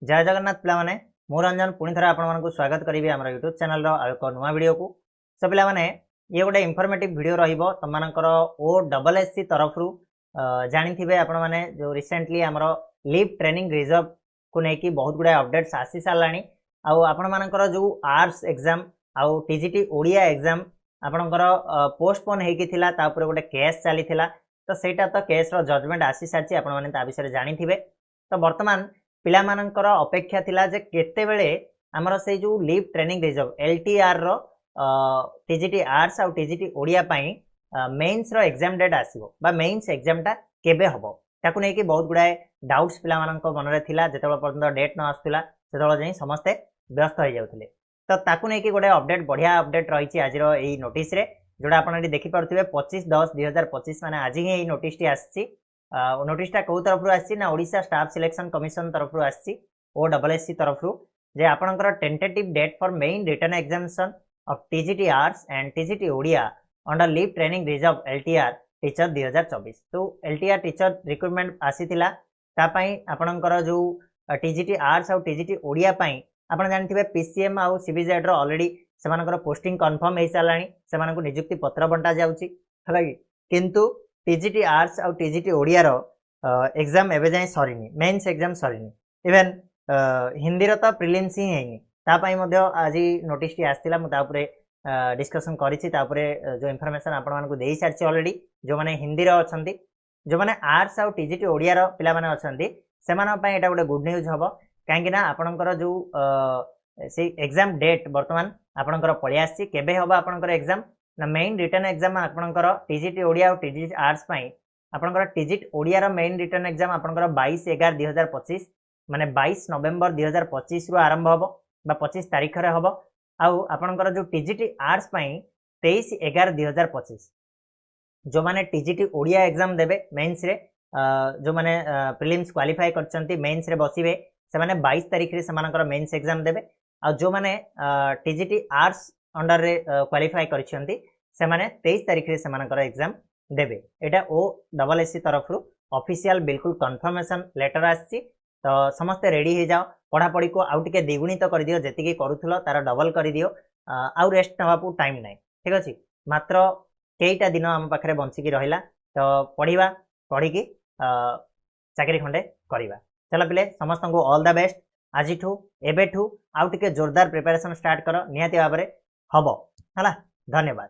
जय जगन्नाथ पिलामाने मु रंजन पुणी थर आपको स्वागत करी आम यूट्यूब चैनल एक नुआ वीडियो को। सो पिलामाने ये गोटे इनफॉर्मेटिव वीडियो रहिबो तुमनकर OSSC तरफ जानी आपण माने जो रिसेंटली आमर लीव ट्रेनिंग रिजर्व को लेकिन बहुत गुड़ा अपडेट्स आसी साराणी आपण मानकर जो आर्ट्स एग्जाम आउ टीजीटी ओडिया एग्जाम आपणकर पोस्टपोन होगी गोटे केस चली तो सेटा तो केस रो जजमेंट आसी सारी आपण माने ता विषय जानी थिबे। तो वर्तमान पिला मानकर अपेक्षा थिला जे केतेबेले आमर से जो लीव ट्रेनिंग रिजर्व LTR रो टीजीटी आर्ट्स आउ टीजीटी ओडिया पई मेंस रो एग्जाम डेट आसीबो बा मेंस एग्जाम टा केबे हबो ताकू नै कि बहुत गुडाए डाउट्स पिला मानक मन रे थिला। जेतेबेले पर्यंत डेट न आस्तुला सेतेबेले जाई समस्ते व्यस्त हो जाउथिले तो ताकू नै कि गोटे अपडेट बढ़िया अपडेट रहिछि आज रो एई नोटिस रे जोडा आपण एठी देखि पारुथिबे 25/10/2025 माने आज ही एई नोटिस टी आछि। नोटिस टा को तरफ आछि ना ओडिशा स्टाफ सिलेक्शन कमिशन तरफ आछि OSSC तरफ जे आपनकर tentative date for main written examination of TGT arts and TGT Odia under leave training reserve LTR teacher 2024। तो LTR टीचर रिक्रूटमेंट आसीथिला ता पई आपनकर जो टीजीटी आर्ट्स और टीजीटी ओडिया पई आपण जानथिबे PCM और CBZ रो ऑलरेडी सेमानकर पोस्टिंग कंफर्म हे सालानी सेमानकु नियुक्ति पत्र बंटा जाउची हला किंतु टीजीटी आर्ट्स और टीजीटी ओडिया रो एग्जाम एबे जाय सरीनी मेंस एग्जाम सरीनी इवन हिंदी रो तो प्रिलिम्स ही हेनी ता पई मध्ये आज नोटिस टी आस्तिला मु ता ऊपर डिस्कशन करिछि ता ऊपर जो इन्फॉर्मेशन आपण मानकु देई सारछि ऑलरेडी जो माने हिंदी रो अछंती जो माने आर्ट्स और टीजीटी ओडिया रो पिला माने अछंती सेमान पई एटा गोटे गुड न्यूज हबो काहेकि ना आपणकर जो से एग्जाम डेट वर्तमान आपणकर पळि आछि केबे हबो आपणकर एग्जाम ना मेन रिटन एग्जाम आपणकर टीजीटी ओडिया और टीजीटी आर्ट्स पई आपणकर टीजीटी ओडिया रो मेन रिटन एग्जाम आपणकर 22/11/2025 माने 22 नवंबर 2025 रु आरंभ हबो बा 25 तारिख रे हबो आउ आपणकर जो टीजीटी आर्ट्स पई 23/11/2025 जो माने टीजीटी ओडिया एग्जाम देबे मेंस रे जो माने प्रीलिम्स क्वालिफाई करचंती मेंस रे बसिबे से माने 22 तारिख रे समानकर मेंस एग्जाम देबे आ जो माने टीजीटी आर्ट्स अंडर रे क्वालिफाई करचंती से माने 23 तारिख रे समानकर एग्जाम देबे। एटा OSSC तरफ रु ऑफिशियल बिल्कुल कंफर्मेशन लेटर आछि। तो समस्त रेडी हे जाओ पढ़ा पढ़ी को आउ टिके द्विगुणित कर दियो जेतिकी करूथलो तार डबल कर दियो आउ रेस्ट नवापु टाइम नै ठीक अछि मात्र केईटा दिन हम पाखरे बंची की रहिला तो पढ़ीबा पढ़ी की चाकरी खंडे करिबा। चलो पिले समस्त को ऑल द बेस्ट आज एबेठू आउ टिके जोरदार प्रिपरेशन स्टार्ट करो निहाती भाबरे हबो हला धन्यवाद।